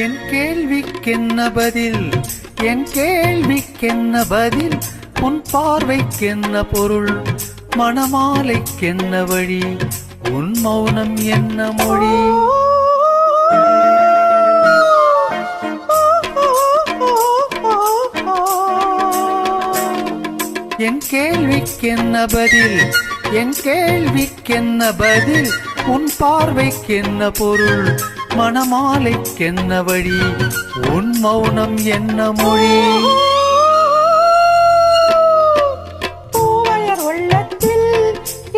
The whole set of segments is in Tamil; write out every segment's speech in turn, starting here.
என் கேள்விக்கென்ன பதில், என் கேள்விக்கென்ன பதில், உன் பார்வைக்கென்ன பொருள், மணமாலைக்கென்ன வழி, உன் மௌனம் என்ன மொழி. என் கேள்விக்கென்ன பதில், என் கேள்விக்கென்ன பதில், உன் பார்வைக்கென்ன பொருள், மணமாலைக்கென்ன வழி, உன் மௌனம் என்ன மொழி. பூவையர் உள்ளத்தில்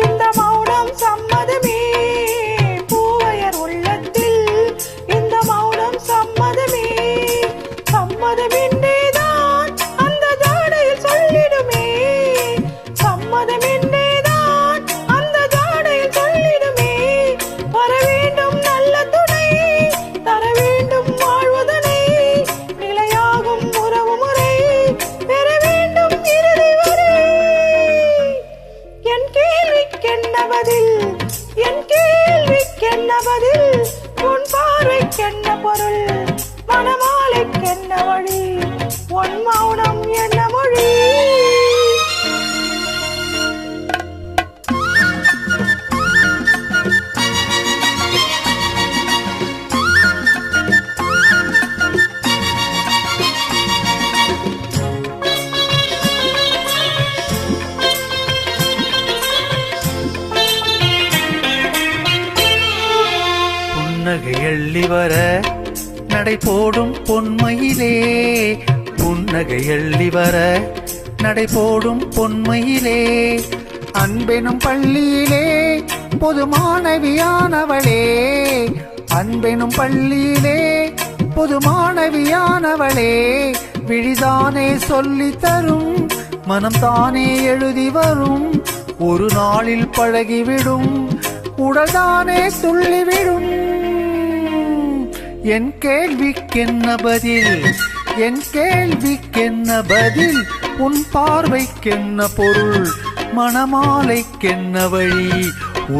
இந்த மௌனம் சம்மதமே, பூவையர் உள்ளத்தில் இந்த மௌனம் சம்மதமே, சம்மதமின்றேதான் அந்த ஜாடையில் சொல்லிடுமே, சம்மதமின்றேதான் அந்த ஜாடையில் சொல்லிடுமே. வர வேண்டும் நல்ல துணை, தர வேண்டும் வாழ்வதனை, நிலையாகும் உறவு முறை பெற வேண்டும் இறுதி வரை. என் கேள்விக்கென்ன பதில், என் கேள்விக்கென்ன பதில், உன் பார்வைக்கென்ன பொருள், மணமாலைக்கென்ன வழி, உன் மௌனம் என்ன மொழி. புன்னகை எள்ளி வர நடை போடும் பொன்மையிலே, புன்னகை எள்ளி வர நடை போடும் பொன்மையிலே, அன்பெனும் பள்ளியிலே பொது மாணவியானவளே, அன்பெனும் பள்ளியிலே பொது மாணவியானவளே, விழிதானே சொல்லி தரும் மனம் தானே எழுதி வரும், ஒரு நாளில் பழகிவிடும் உடல்தானே துள்ளிவிடும். என் கேள்விக்கென்ன பதில், என் கேள்விக்கென்ன பதில், உன் பார்வைக்கென்ன பொருள், மணமாலைக்கென்ன வழி,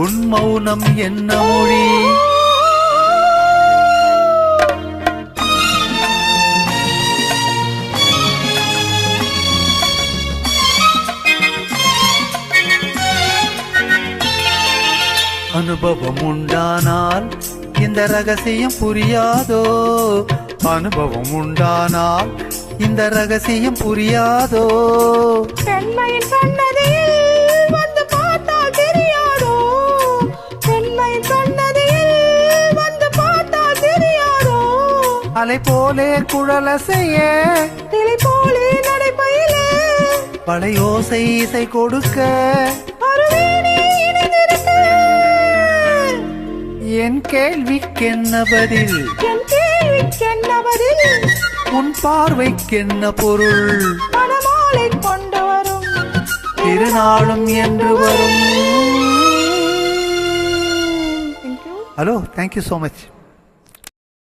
உன் மௌனம் என்ன மொழி. அனுபவம் உண்டானால் இந்த ரகசியம் புரியாதோ, அனுபவம் உண்டானால் இந்த ரகசியம் புரியாதோ. பெண்மையின் சன்னதியில் வந்து பார்த்தால் தெரியாதோ, பெண்மையின் சன்னதியில் வந்து பார்த்தால் தெரியாதோ. அலை போலே குழலசைய, திளை போலே நடைபயிலே, பழையோசை இசை கொடுக்க, என் கேள்விக்கென்ன பதில், என் கேள்விக்கென்ன பதில், உன் பார்வைக்கென்ன பொருள், மணமாலை கொண்டு வரும் திருநாளும் என்று வரும். Hello, thank you so much.